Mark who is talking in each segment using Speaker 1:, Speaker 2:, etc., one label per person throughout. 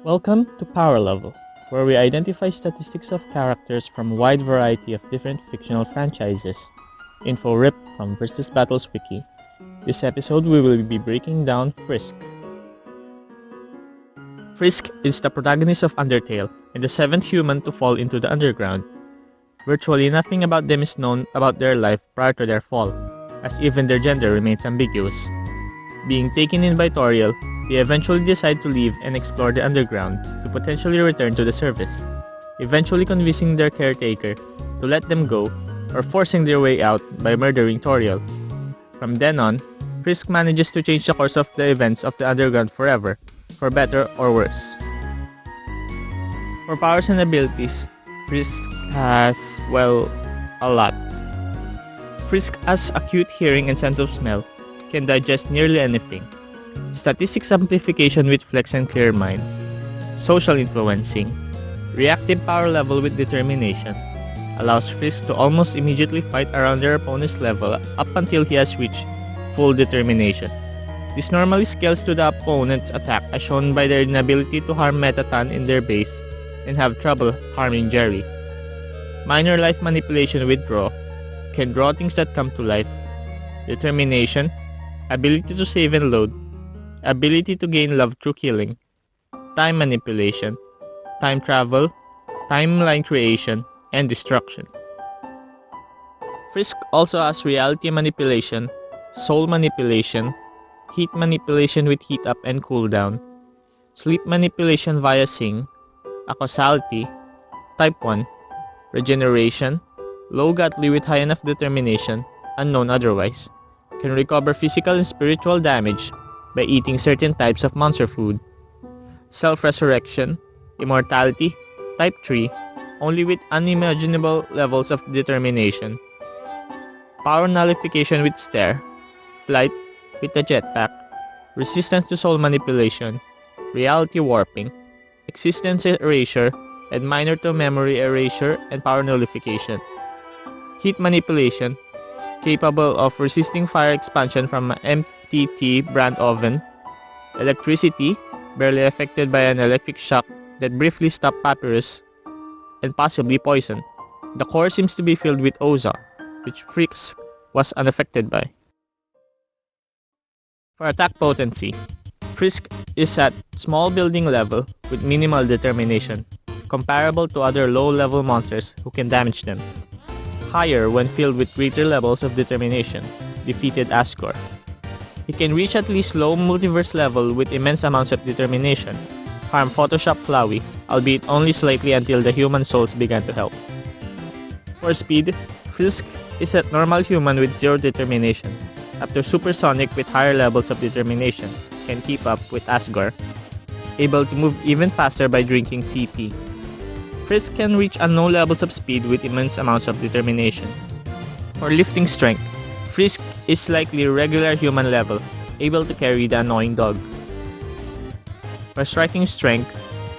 Speaker 1: Welcome to Power Level, where we identify statistics of characters from a wide variety of different fictional franchises. Info ripped from Versus Battles Wiki. This episode we will be breaking down Frisk. Frisk is the protagonist of Undertale and the 7th human to fall into the underground. Virtually nothing about them is known about their life prior to their fall, as even their gender remains ambiguous. Being taken in by Toriel, they eventually decide to leave and explore the underground to potentially return to the surface, eventually convincing their caretaker to let them go or forcing their way out by murdering Toriel. From then on, Frisk manages to change the course of the events of the underground forever, for better or worse. For powers and abilities, Frisk has, a lot. Frisk has acute hearing and sense of smell, can digest nearly anything. Statistics amplification with flex and clear mind. Social influencing. Reactive power level with determination. Allows Frisk to almost immediately fight around their opponent's level up until he has reached full determination. This normally scales to the opponent's attack as shown by their inability to harm Mettaton in their base and have trouble harming Jerry. Minor life manipulation with draw. Can draw things that come to life. Determination. Ability to save and load. Ability to gain love through killing. Time manipulation. Time travel. Timeline creation. And destruction. Frisk also has reality manipulation, soul manipulation, heat manipulation with heat up and cool down, sleep manipulation via sing, causality, type 1, regeneration, low godly with high enough determination, unknown otherwise, can recover physical and spiritual damage by eating certain types of monster food, self-resurrection, immortality, type 3, only with unimaginable levels of determination, power nullification with stare, flight with a jetpack, resistance to soul manipulation, reality warping, existence erasure, and minor to memory erasure and power nullification, heat manipulation, capable of resisting fire expansion from an MTT brand oven, electricity, barely affected by an electric shock that briefly stopped Papyrus, and possibly poison. The core seems to be filled with ozone, which Frisk was unaffected by. For attack potency, Frisk is at small building level with minimal determination, comparable to other low-level monsters who can damage them. Higher when filled with greater levels of determination, defeated Asgore. He can reach at least low multiverse level with immense amounts of determination, harm Photoshop Flowey, albeit only slightly until the human souls began to help. For speed, Frisk is at normal human with 0 determination. After supersonic with higher levels of determination, can keep up with Asgore. Able to move even faster by drinking CP. Frisk can reach unknown levels of speed with immense amounts of determination. For lifting strength, Frisk is likely regular human level, able to carry the annoying dog. For striking strength,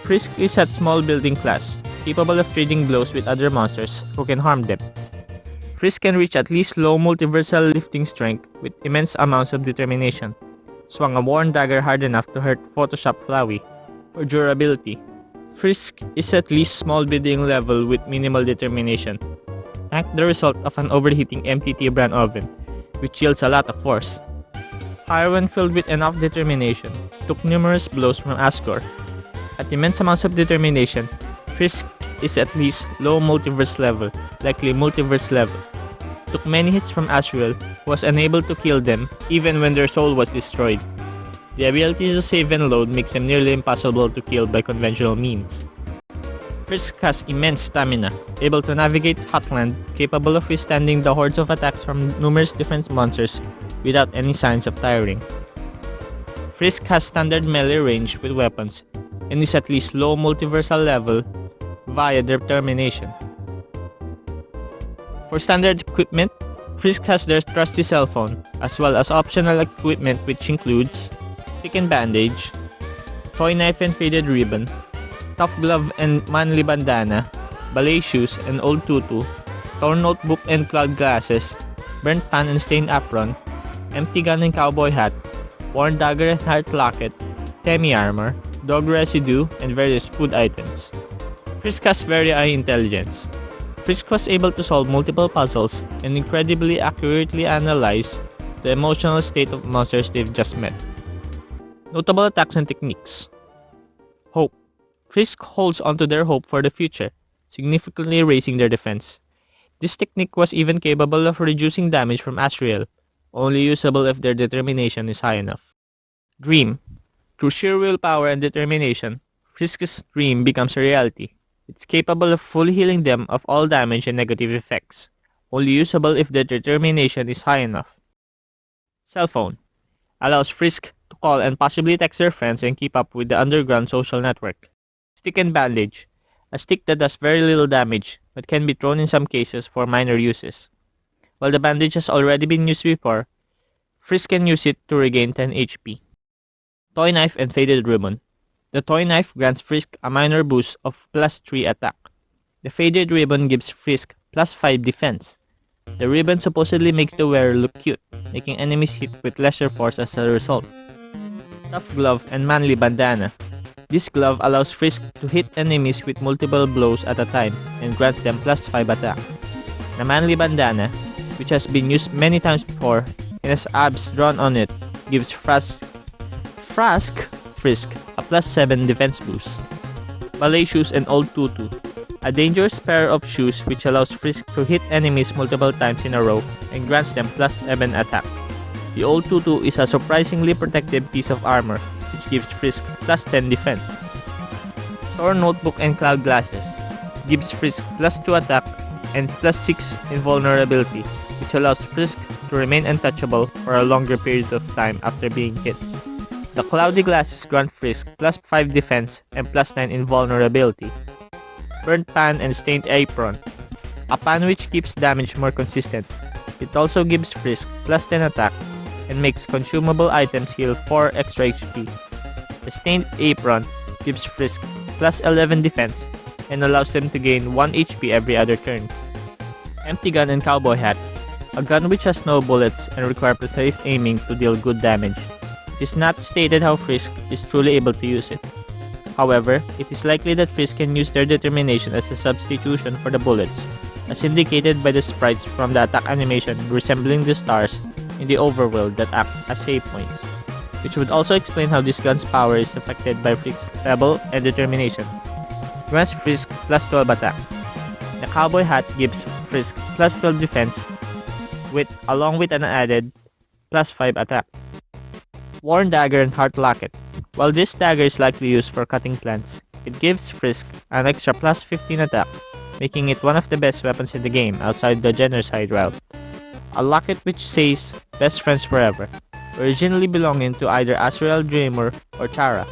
Speaker 1: Frisk is at small building class, capable of trading blows with other monsters who can harm them. Frisk can reach at least low multiversal lifting strength with immense amounts of determination. Swung a worn dagger hard enough to hurt Photoshop Flowey. For durability, Frisk is at least small building level with minimal determination. Act the result of an overheating MTT brand oven, which yields a lot of force. Higher when filled with enough determination, took numerous blows from Asgore. At immense amounts of determination, Frisk is at least low multiverse level, likely multiverse level. Took many hits from Asriel, who was unable to kill them even when their soul was destroyed. The ability to save and load makes him nearly impossible to kill by conventional means. Frisk has immense stamina, able to navigate Hotland, capable of withstanding the hordes of attacks from numerous different monsters without any signs of tiring. Frisk has standard melee range with weapons, and is at least low multiversal level via determination. For standard equipment, Frisk has their trusty cell phone, as well as optional equipment which includes stick and bandage, toy knife and faded ribbon, tough glove and manly bandana, ballet shoes and old tutu, torn notebook and cloud glasses, burnt pan and stained apron, empty gun and cowboy hat, worn dagger and heart locket, Temi armor, dog residue, and various food items. Frisk has very high intelligence. Frisk was able to solve multiple puzzles and incredibly accurately analyze the emotional state of monsters they've just met. Notable attacks and techniques. Hope. Frisk holds onto their hope for the future, significantly raising their defense. This technique was even capable of reducing damage from Asriel, only usable if their determination is high enough. Dream. Through sheer willpower and determination, Frisk's dream becomes a reality. It's capable of fully healing them of all damage and negative effects, only usable if their determination is high enough. Cell phone. Allows Frisk to call and possibly text their friends and keep up with the underground social network. Stick and bandage. A stick that does very little damage, but can be thrown in some cases for minor uses. While the bandage has already been used before, Frisk can use it to regain 10 HP. Toy knife and faded ribbon. The toy knife grants Frisk a minor boost of +3 attack. The faded ribbon gives Frisk +5 defense. The ribbon supposedly makes the wearer look cute, making enemies hit with lesser force as a result. Tough glove and manly bandana. This glove allows Frisk to hit enemies with multiple blows at a time and grants them +5 attack. The manly bandana, which has been used many times before and has abs drawn on it, gives Frisk a +7 defense boost. Ballet shoes and old tutu. A dangerous pair of shoes which allows Frisk to hit enemies multiple times in a row and grants them +7 attack. The old tutu is a surprisingly protective piece of armor which gives Frisk +10 defense. Thor notebook and cloud glasses gives Frisk +2 attack and +6 invulnerability, which allows Frisk to remain untouchable for a longer period of time after being hit. The cloudy glasses grant Frisk +5 defense and +9 invulnerability. Burnt pan and stained apron. A pan which keeps damage more consistent. It also gives Frisk +10 attack and makes consumable items heal 4 extra HP. The stained apron gives Frisk +11 defense and allows them to gain 1 HP every other turn. Empty gun and cowboy hat. A gun which has no bullets and requires precise aiming to deal good damage. It is not stated how Frisk is truly able to use it. However, it is likely that Frisk can use their determination as a substitution for the bullets, as indicated by the sprites from the attack animation resembling the stars in the overworld that act as save points, which would also explain how this gun's power is affected by Frisk's level and determination. Grants Frisk +12 attack. The cowboy hat gives Frisk +12 defense along with an added +5 attack. Worn dagger and heart locket. While this dagger is likely used for cutting plants, it gives Frisk an extra +15 attack, making it one of the best weapons in the game outside the genocide route. A locket which says best friends forever, originally belonging to either Asriel, Glamour, or Tara.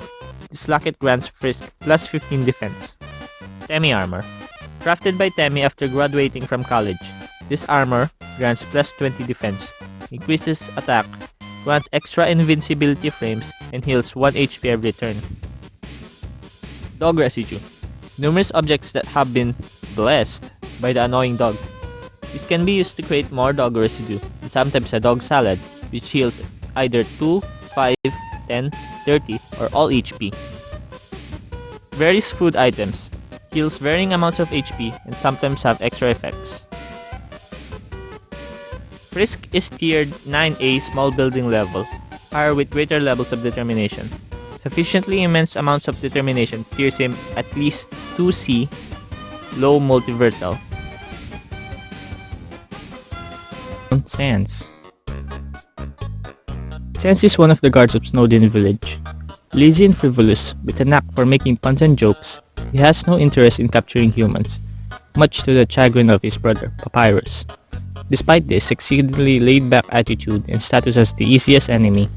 Speaker 1: This locket grants Frisk +15 defense. Temmie armor. Crafted by Temmie after graduating from college. This armor grants +20 defense, increases attack, grants extra invincibility frames, and heals 1 HP every turn. Dog residue. Numerous objects that have been blessed by the annoying dog. This can be used to create more dog residue, and sometimes a dog salad, which heals either 2, 5, 10, 30, or all HP. Various food items. Heals varying amounts of HP and sometimes have extra effects. Frisk is tiered 9A small building level, higher with greater levels of determination. Sufficiently immense amounts of determination tiers him at least 2C low multiversal. Sans. Sans is one of the guards of Snowdin Village. Lazy and frivolous, with a knack for making puns and jokes, he has no interest in capturing humans, much to the chagrin of his brother, Papyrus. Despite this exceedingly laid-back attitude and status as the easiest enemy,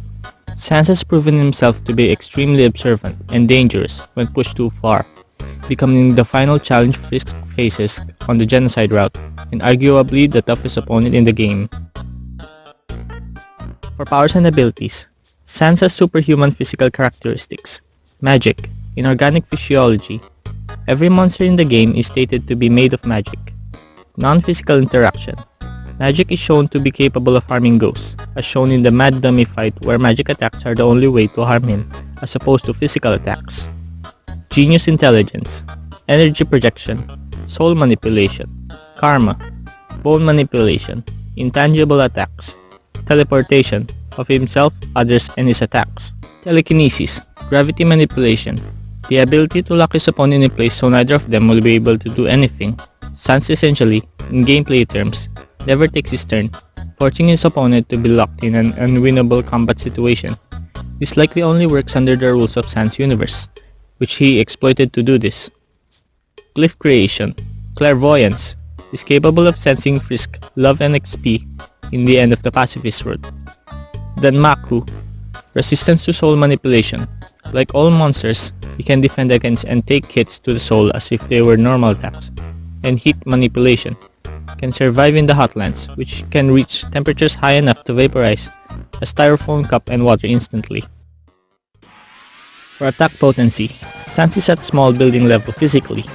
Speaker 1: Sans has proven himself to be extremely observant and dangerous when pushed too far, becoming the final challenge Frisk faces on the genocide route, and arguably the toughest opponent in the game. For powers and abilities, Sans has superhuman physical characteristics, magic, inorganic physiology. Every monster in the game is stated to be made of magic. Non-physical interaction. Magic is shown to be capable of harming ghosts, as shown in the Mad Dummy fight where magic attacks are the only way to harm him, as opposed to physical attacks. Genius intelligence, energy projection, soul manipulation, karma, bone manipulation, intangible attacks, teleportation of himself, others, and his attacks, telekinesis, gravity manipulation, the ability to lock his opponent in place so neither of them will be able to do anything. Sans essentially, in gameplay terms, never takes his turn, forcing his opponent to be locked in an unwinnable combat situation. This likely only works under the rules of Sans' universe, which he exploited to do this. Glyph creation, clairvoyance, is capable of sensing frisk, love, and XP in the end of the pacifist world. Then Maku, resistance to soul manipulation. Like all monsters, he can defend against and take hits to the soul as if they were normal attacks. And heat manipulation, can survive in the hotlands, which can reach temperatures high enough to vaporize a styrofoam cup and water instantly. For attack potency, Sans is at small building level physically,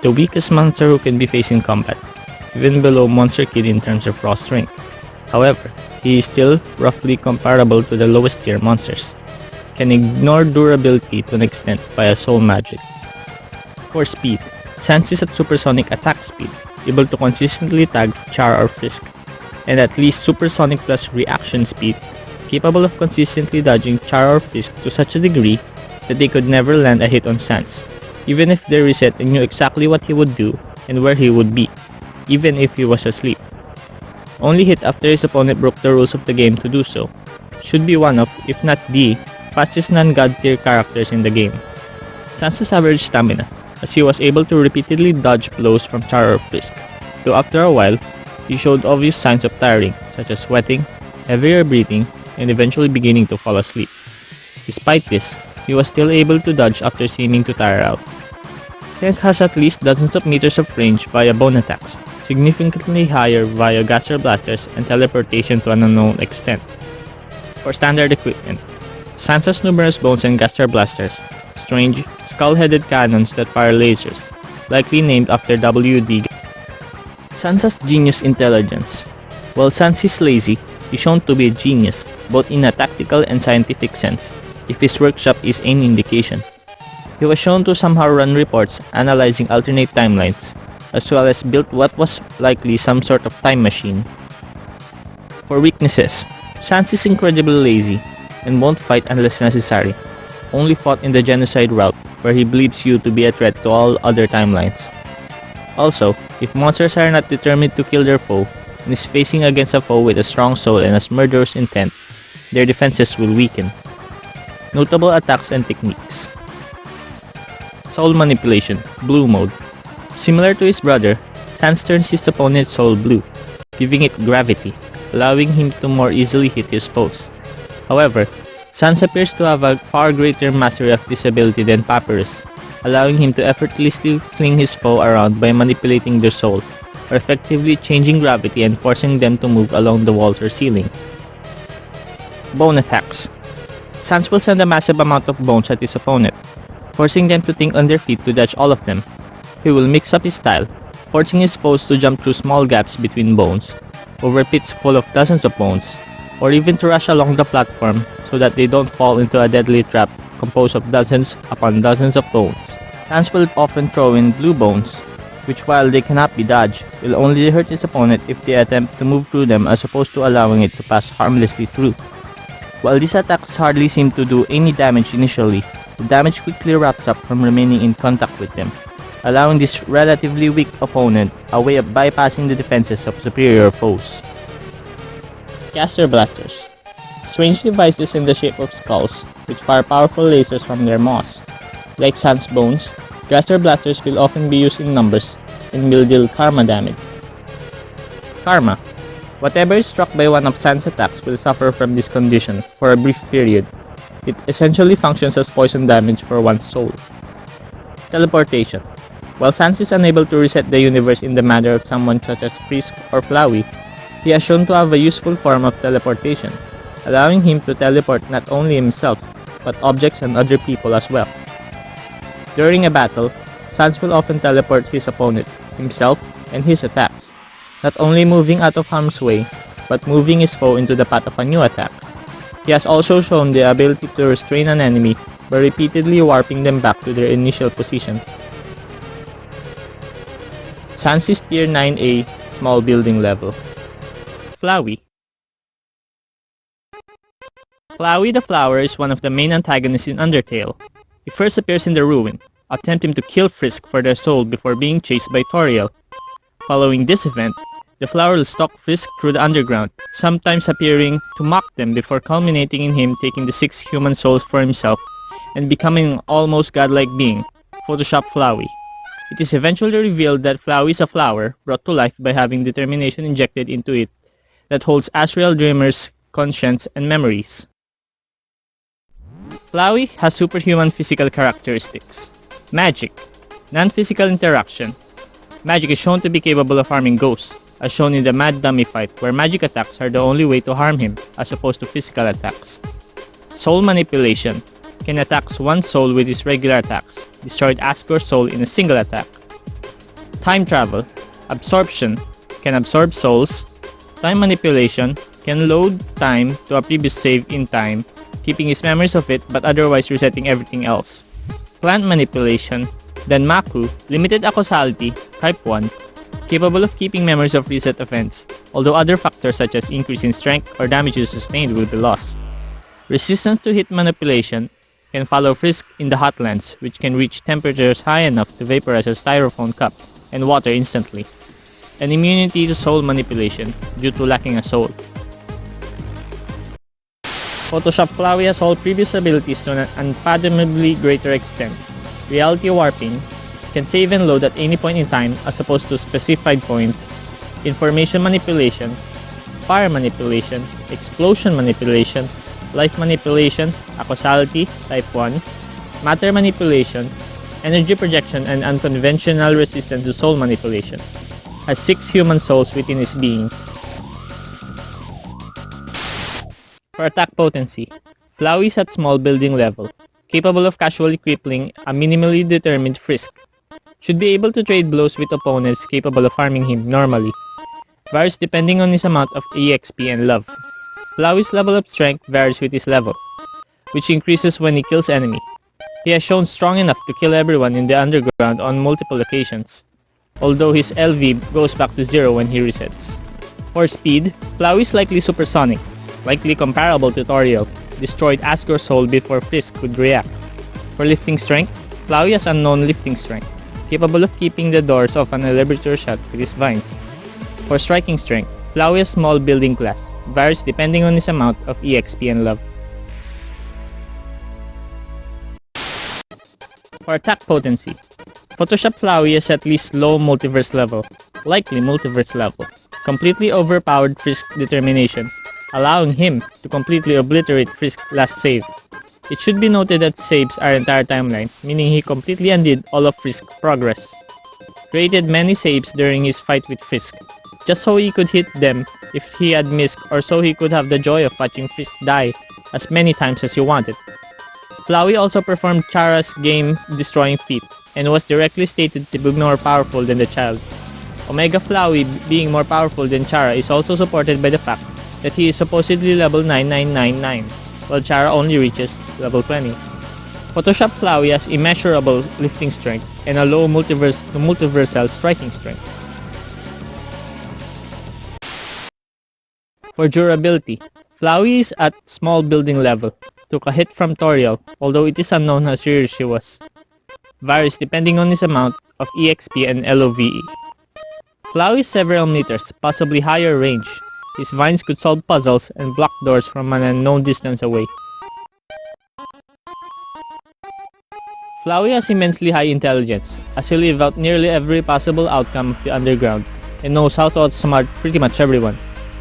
Speaker 1: the weakest monster who can be faced in combat, even below Monster Kid in terms of raw strength. However, he is still roughly comparable to the lowest tier monsters, can ignore durability to an extent via soul magic. For speed, Sans is at supersonic attack speed, able to consistently tag, char, or frisk, and at least supersonic plus reaction speed, capable of consistently dodging char or frisk to such a degree that they could never land a hit on Sans, even if they reset and knew exactly what he would do and where he would be, even if he was asleep. Only hit after his opponent broke the rules of the game to do so. Should be one of, if not the, fastest non-god tier characters in the game. Sans' average stamina, as he was able to repeatedly dodge blows from char or frisk, though after a while, he showed obvious signs of tiring, such as sweating, heavier breathing, and eventually beginning to fall asleep. Despite this, he was still able to dodge after seeming to tire out. Sans has at least dozens of meters of range via bone attacks, significantly higher via gaster blasters and teleportation to an unknown extent. For standard equipment, Sans has numerous bones and gaster blasters, strange, skull-headed cannons that fire lasers, likely named after W.D. Sans has genius intelligence. While Sans is lazy, he's shown to be a genius, both in a tactical and scientific sense, if his workshop is any indication. He was shown to somehow run reports analyzing alternate timelines, as well as built what was likely some sort of time machine. For weaknesses, Sans is incredibly lazy, and won't fight unless necessary, only fought in the genocide route where he believes you to be a threat to all other timelines. Also, if monsters are not determined to kill their foe, and is facing against a foe with a strong soul and a murderous intent, their defenses will weaken. Notable attacks and techniques. Soul manipulation, blue mode. Similar to his brother, Sans turns his opponent's soul blue, giving it gravity, allowing him to more easily hit his foes. However, Sans appears to have a far greater mastery of this ability than Papyrus, allowing him to effortlessly fling his foe around by manipulating their soul, or effectively changing gravity and forcing them to move along the walls or ceiling. Bone attacks. Sans will send a massive amount of bones at his opponent, forcing them to think on their feet to dodge all of them. He will mix up his style, forcing his foes to jump through small gaps between bones, over pits full of dozens of bones, or even to rush along the platform so that they don't fall into a deadly trap composed of dozens upon dozens of bones. Sans will often throw in blue bones, which while they cannot be dodged, will only hurt his opponent if they attempt to move through them as opposed to allowing it to pass harmlessly through. While these attacks hardly seem to do any damage initially, the damage quickly wraps up from remaining in contact with them, allowing this relatively weak opponent a way of bypassing the defenses of superior foes. Caster blasters. Strange devices in the shape of skulls, which fire powerful lasers from their maws. Like Sans bones, caster blasters will often be used in numbers and will deal karma damage. Karma. Whatever is struck by one of Sans' attacks will suffer from this condition for a brief period. It essentially functions as poison damage for one's soul. Teleportation. While Sans is unable to reset the universe in the manner of someone such as Frisk or Flowey, he has shown to have a useful form of teleportation, allowing him to teleport not only himself, but objects and other people as well. During a battle, Sans will often teleport his opponent, himself, and his attacks, not only moving out of harm's way, but moving his foe into the path of a new attack. He has also shown the ability to restrain an enemy by repeatedly warping them back to their initial position. Sansi's Tier 9A Small Building Level. Flowey. Flowey the Flower is one of the main antagonists in Undertale. He first appears in the ruin, attempting to kill Frisk for their soul before being chased by Toriel. Following this event, the flower will stalk Frisk through the underground, sometimes appearing to mock them before culminating in him taking the 6 human souls for himself and becoming an almost godlike being, Photoshop Flowey. It is eventually revealed that Flowey is a flower brought to life by having determination injected into it that holds Azrael Dreamer's conscience and memories. Flowey has superhuman physical characteristics. Magic. Non-physical interaction. Magic is shown to be capable of harming ghosts, as shown in the Mad Dummy fight where magic attacks are the only way to harm him as opposed to physical attacks. Soul manipulation. Can attack one soul with his regular attacks, destroyed Asgore's soul in a single attack. Time travel. Absorption. Can absorb souls. Time manipulation. Can load time to a previous save in time, keeping his memories of it but otherwise resetting everything else. Plant manipulation. Danmaku, limited causality, type 1, capable of keeping memories of reset events, although other factors such as increase in strength or damages sustained will be lost. Resistance to heat manipulation, can follow Frisk in the Hotlands, which can reach temperatures high enough to vaporize a styrofoam cup and water instantly. And immunity to soul manipulation, due to lacking a soul. Photoshop Flowey has all previous abilities to an unfathomably greater extent. Reality warping, can save and load at any point in time as opposed to specified points. Information manipulation, fire manipulation, explosion manipulation, life manipulation, causality, type 1, matter manipulation, energy projection and unconventional resistance to soul manipulation. Has 6 human souls within his being. For attack potency, Flowey is at small building level, capable of casually crippling a minimally determined Frisk. Should be able to trade blows with opponents capable of harming him normally. Varies depending on his amount of EXP and love. Flowey's level of strength varies with his level, which increases when he kills enemy. He has shown strong enough to kill everyone in the underground on multiple occasions, although his LV goes back to 0 when he resets. For speed, Flowey is likely supersonic, likely comparable to Toriel, destroyed Asgore's soul before Frisk could react. For lifting strength, Flowey has unknown lifting strength, capable of keeping the doors of an elevator shut with his vines. For striking strength, Flowey has small building class, varies depending on his amount of EXP and love. For attack potency, Photoshop Flowey is at least low multiverse level, likely multiverse level, completely overpowered Frisk determination, allowing him to completely obliterate Frisk's last save. It should be noted that saves are entire timelines, meaning he completely undid all of Frisk's progress. Created many saves during his fight with Frisk, just so he could hit them if he had missed or so he could have the joy of watching Frisk die as many times as he wanted. Flowey also performed Chara's game-destroying feat, and was directly stated to be more powerful than the child. Omega Flowey being more powerful than Chara is also supported by the fact that he is supposedly level 9999, while Chara only reaches level 20. Photoshop Flowey has immeasurable lifting strength and a low multiversal striking strength. For durability, Flowey is at small building level, took a hit from Toriel, although it is unknown how serious she was. Varies depending on his amount of EXP and LOVE. Flowey is several meters, possibly higher range. His vines could solve puzzles and block doors from an unknown distance away. Flowey has immensely high intelligence, as he lived out nearly every possible outcome of the underground, and knows how to outsmart pretty much everyone.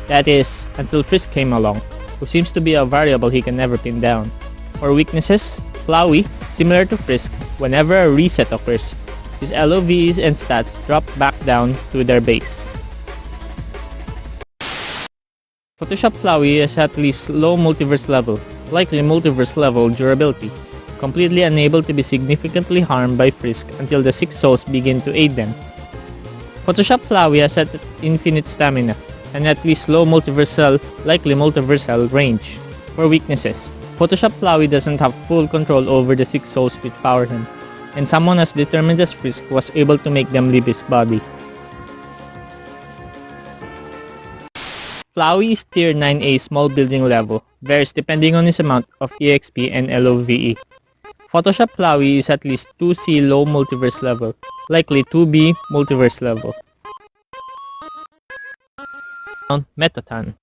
Speaker 1: That is, until Frisk came along, who seems to be a variable he can never pin down. For weaknesses, Flowey, similar to Frisk, whenever a reset occurs, his LOVs and stats drop back down to their base. Photoshop Flowey is at least low multiverse level, likely multiverse level durability, completely unable to be significantly harmed by Frisk until the 6 souls begin to aid them. Photoshop Flowey has at infinite stamina, and at least low multiversal, likely multiversal range. For weaknesses, Photoshop Flowey doesn't have full control over the 6 souls which power him, and someone as determined as Frisk was able to make them leave his body. Flowey is tier 9A small building level, varies depending on his amount of EXP and LOVE. Photoshop Flowey is at least 2C low multiverse level, likely 2B multiverse level. Mettaton.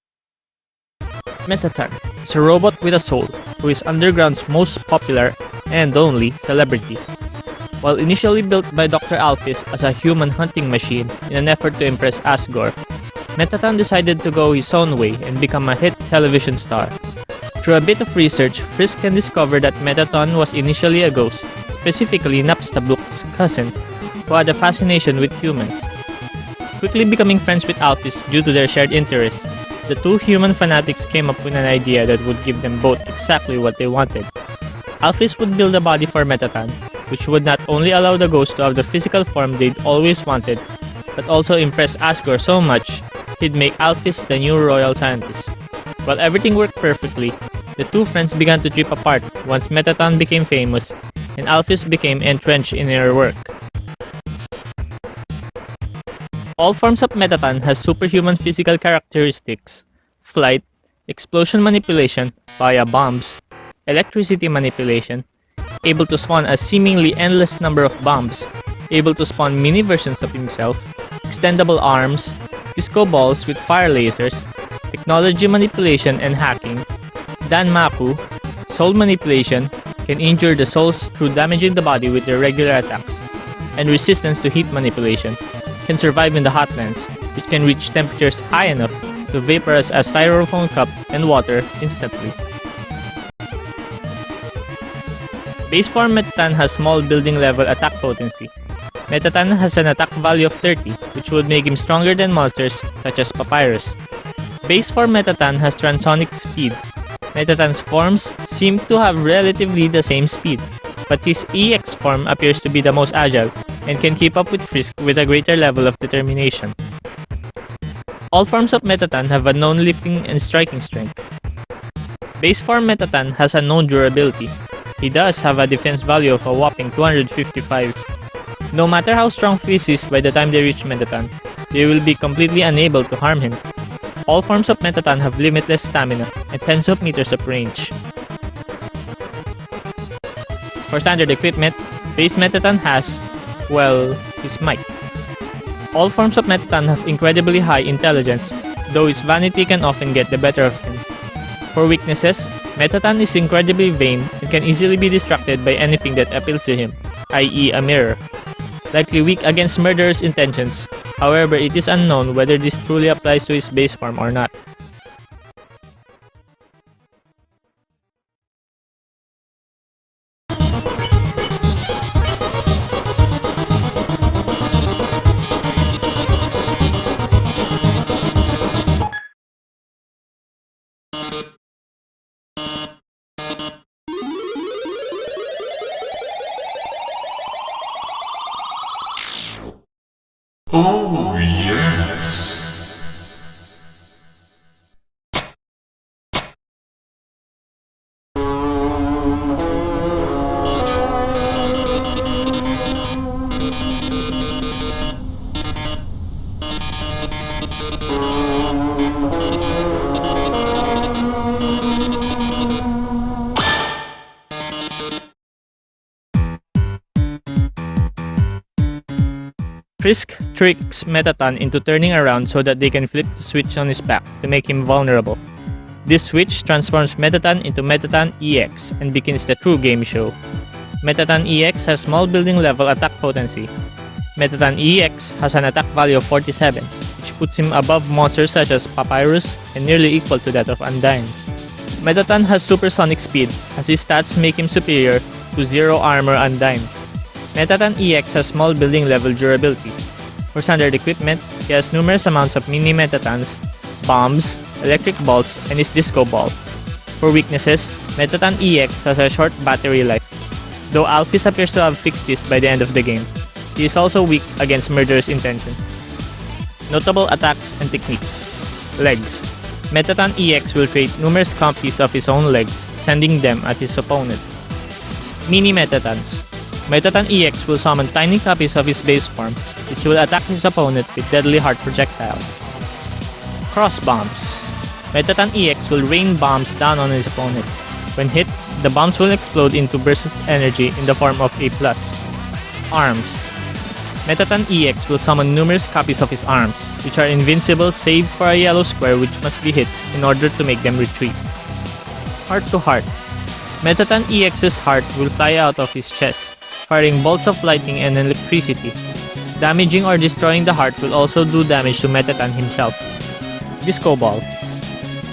Speaker 1: Mettaton is a robot with a soul who is Underground's most popular and only celebrity. While initially built by Dr. Alphys as a human hunting machine in an effort to impress Asgore, Mettaton decided to go his own way and become a hit television star. Through a bit of research, Frisk can discover that Mettaton was initially a ghost, specifically Napstablook's cousin, who had a fascination with humans. Quickly becoming friends with Alphys due to their shared interests, the two human fanatics came up with an idea that would give them both exactly what they wanted. Alphys would build a body for Mettaton, which would not only allow the ghost to have the physical form they'd always wanted, but also impress Asgore so much he'd make Alphys the new royal scientist. While everything worked perfectly, the two friends began to drift apart once Mettaton became famous and Alphys became entrenched in her work. All forms of Mettaton has superhuman physical characteristics: flight, explosion manipulation via bombs, electricity manipulation, able to spawn a seemingly endless number of bombs, able to spawn mini versions of himself, extendable arms, disco balls with fire lasers, technology manipulation and hacking, Dan Mapu, soul manipulation, can injure the souls through damaging the body with their regular attacks, and resistance to heat manipulation, can survive in the hotlands, which can reach temperatures high enough to vaporize a styrofoam cup and water instantly. Base form Mettaton has small building level attack potency. Mettaton has an attack value of 30, which would make him stronger than monsters such as Papyrus. Base form Mettaton has transonic speed. Mettaton's forms seem to have relatively the same speed, but his EX form appears to be the most agile and can keep up with Frisk with a greater level of determination. All forms of Mettaton have a known lifting and striking strength. Base form Mettaton has a known durability. He does have a defense value of a whopping 255. No matter how strong Frisk is by the time they reach Mettaton, they will be completely unable to harm him. All forms of Mettaton have limitless stamina and tens of meters of range. For standard equipment, base Mettaton has, well, his might. All forms of Mettaton have incredibly high intelligence, though his vanity can often get the better of him. For weaknesses, Mettaton is incredibly vain and can easily be distracted by anything that appeals to him, i.e. a mirror. Likely weak against murderous intentions, however it is unknown whether this truly applies to his base form or not.
Speaker 2: Oh, yes.
Speaker 1: Frisk tricks Mettaton into turning around so that they can flip the switch on his back to make him vulnerable. This switch transforms Mettaton into Mettaton EX and begins the true game show. Mettaton EX has small building level attack potency. Mettaton EX has an attack value of 47, which puts him above monsters such as Papyrus and nearly equal to that of Undyne. Mettaton has supersonic speed, as his stats make him superior to Zero Armor Undyne. Mettaton EX has small building level durability. For standard equipment, he has numerous amounts of mini Mettatons, bombs, electric balls, and his disco ball. For weaknesses, Mettaton EX has a short battery life. Though Alphys appears to have fixed this by the end of the game, he is also weak against murderous intention. Notable attacks and techniques. Legs. Mettaton EX will create numerous copies of his own legs, sending them at his opponent. Mini Mettatons. Mettaton EX will summon tiny copies of his base form, which will attack his opponent with deadly heart projectiles. Cross Bombs. Mettaton EX will rain bombs down on his opponent. When hit, the bombs will explode into bursts of energy in the form of A+. Arms. Mettaton EX will summon numerous copies of his arms, which are invincible save for a yellow square which must be hit in order to make them retreat. Heart to Heart. Mettaton EX's heart will fly out of his chest, firing bolts of lightning and electricity. Damaging or destroying the heart will also do damage to Mettaton himself. Disco Ball.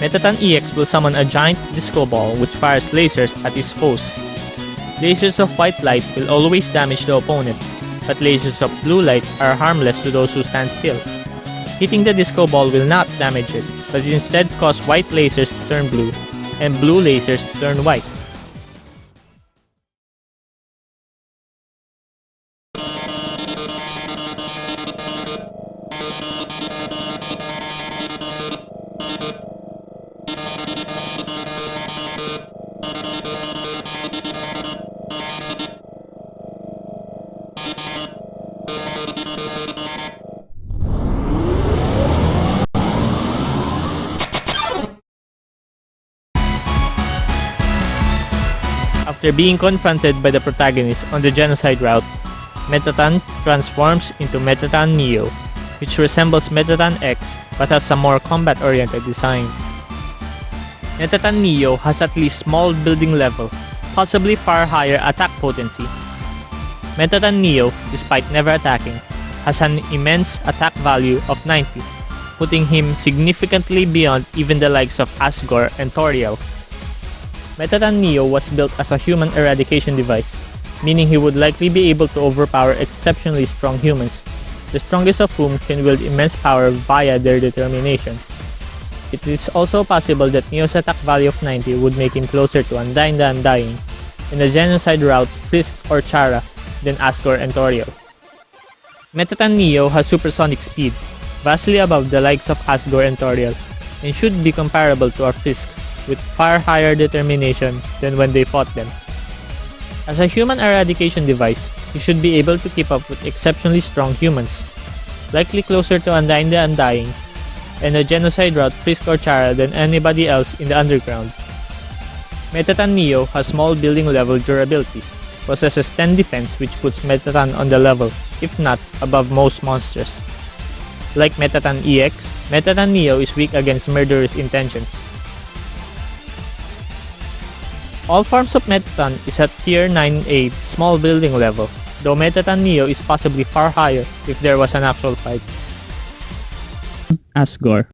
Speaker 1: Mettaton EX will summon a giant disco ball which fires lasers at his foes. Lasers of white light will always damage the opponent, but lasers of blue light are harmless to those who stand still. Hitting the disco ball will not damage it, but instead cause white lasers to turn blue, and blue lasers to turn white. After being confronted by the protagonist on the genocide route, Mettaton transforms into Mettaton Nyeh, which resembles Mettaton X but has a more combat-oriented design. Mettaton Nyeh has at least small building level, possibly far higher attack potency. Mettaton Nyeh, despite never attacking, has an immense attack value of 90, putting him significantly beyond even the likes of Asgore and Toriel. Mettaton Nyeh was built as a human eradication device, meaning he would likely be able to overpower exceptionally strong humans, the strongest of whom can wield immense power via their determination. It is also possible that Nyeh's attack value of 90 would make him closer to Undying the Undying, in the genocide route Frisk or Chara, than Asgore and Toriel. Mettaton Nyeh has supersonic speed, vastly above the likes of Asgore and Toriel, and should be comparable to a Frisk, with far higher determination than when they fought them. As a human eradication device, he should be able to keep up with exceptionally strong humans, likely closer to Undying the Undying, and a genocide route Frisk or Chara than anybody else in the underground. Mettaton Nyeh has small building level durability, possesses 10 defense which puts Mettaton on the level, if not above most monsters. Like Mettaton EX, Mettaton Nyeh is weak against murderous intentions. All forms of Mettaton is at tier 9A small building level, though Mettaton Nyeh is possibly far higher if there was an actual fight. Asgore.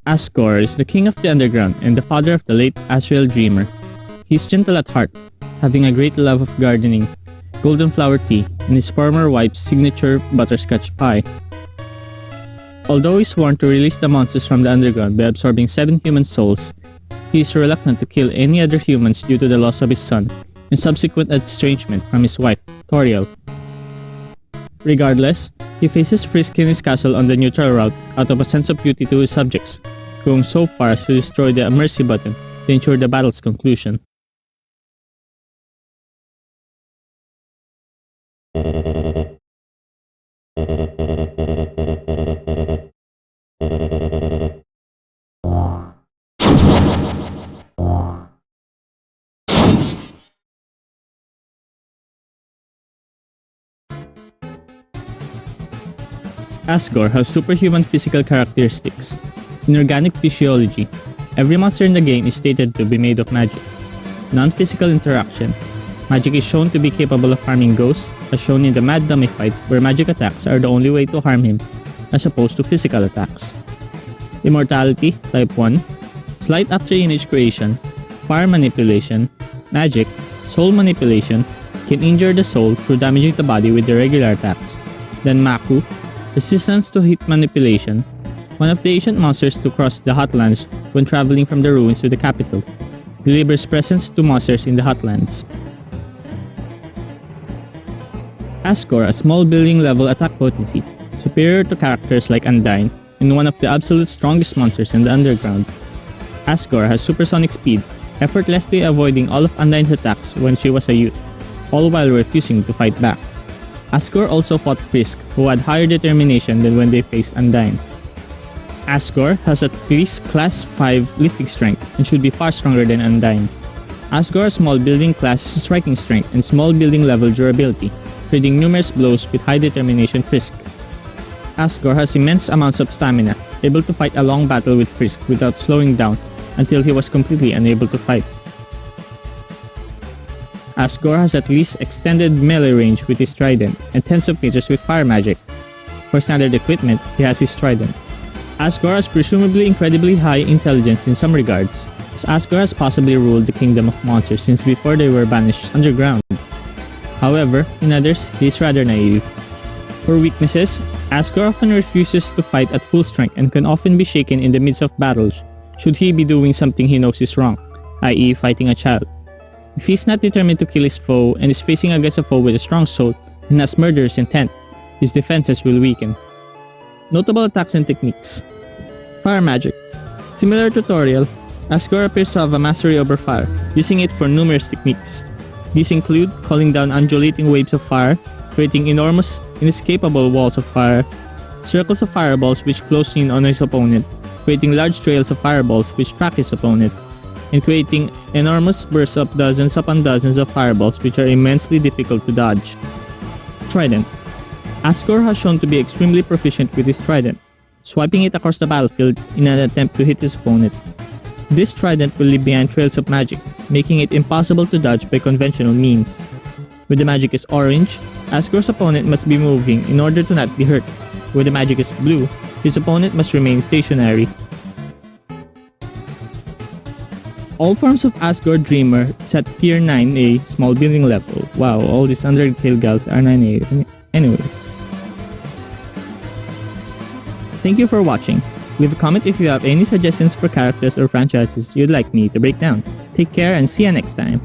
Speaker 1: Asgore is the king of the underground and the father of the late Azrael Dreamer. He is gentle at heart, having a great love of gardening, golden flower tea, and his former wife's signature butterscotch pie. Although he sworn to release the monsters from the underground by absorbing 7 human souls, he is reluctant to kill any other humans due to the loss of his son and subsequent estrangement from his wife, Toriel. Regardless, he faces Frisk in his castle on the neutral route out of a sense of duty to his subjects, going so far as to destroy the mercy button to ensure the battle's conclusion. Asgore has superhuman physical characteristics. In organic physiology, every monster in the game is stated to be made of magic. Non-physical interaction. Magic is shown to be capable of harming ghosts, as shown in the Mad Dummy fight where magic attacks are the only way to harm him, as opposed to physical attacks. Immortality, Type 1. Slight after image creation, fire manipulation, magic, soul manipulation, can injure the soul through damaging the body with the regular attacks. Then Maku, resistance to heat manipulation, one of the ancient monsters to cross the Hotlands when traveling from the ruins to the capital, delivers presents to monsters in the Hotlands. Asgore, a small building level attack potency, superior to characters like Undyne, and one of the absolute strongest monsters in the underground. Asgore has supersonic speed, effortlessly avoiding all of Undyne's attacks when she was a youth, all while refusing to fight back. Asgore also fought Frisk, who had higher determination than when they faced Undyne. Asgore has at least class 5 lifting strength and should be far stronger than Undyne. Asgore has small building class striking strength and small building level durability, trading numerous blows with high determination Frisk. Asgore has immense amounts of stamina, able to fight a long battle with Frisk without slowing down until he was completely unable to fight. Asgore has at least extended melee range with his trident and tens of meters with fire magic. For standard equipment, he has his trident. Asgore has presumably incredibly high intelligence in some regards, as Asgore has possibly ruled the kingdom of monsters since before they were banished underground. However, in others, he is rather naive. For weaknesses, Asgore often refuses to fight at full strength and can often be shaken in the midst of battles should he be doing something he knows is wrong, i.e. fighting a child. If he is not determined to kill his foe and is facing against a foe with a strong soul and has murderous intent, his defenses will weaken. Notable attacks and techniques. Fire magic. Similar tutorial, Asgore appears to have a mastery over fire, using it for numerous techniques. These include calling down undulating waves of fire, creating enormous, inescapable walls of fire, circles of fireballs which close in on his opponent, creating large trails of fireballs which track his opponent, and creating enormous bursts of dozens upon dozens of fireballs which are immensely difficult to dodge. Trident. Asgore has shown to be extremely proficient with his trident, swiping it across the battlefield in an attempt to hit his opponent. This trident will leave behind trails of magic, making it impossible to dodge by conventional means. When the magic is orange, Asgore's opponent must be moving in order to not be hurt. When the magic is blue, his opponent must remain stationary. All forms of Asgore Dreamer is at tier 9A small building level. Wow, all these Undertale gals are 9A. Anyways. Thank you for watching. Leave a comment if you have any suggestions for characters or franchises you'd like me to break down. Take care and see you next time.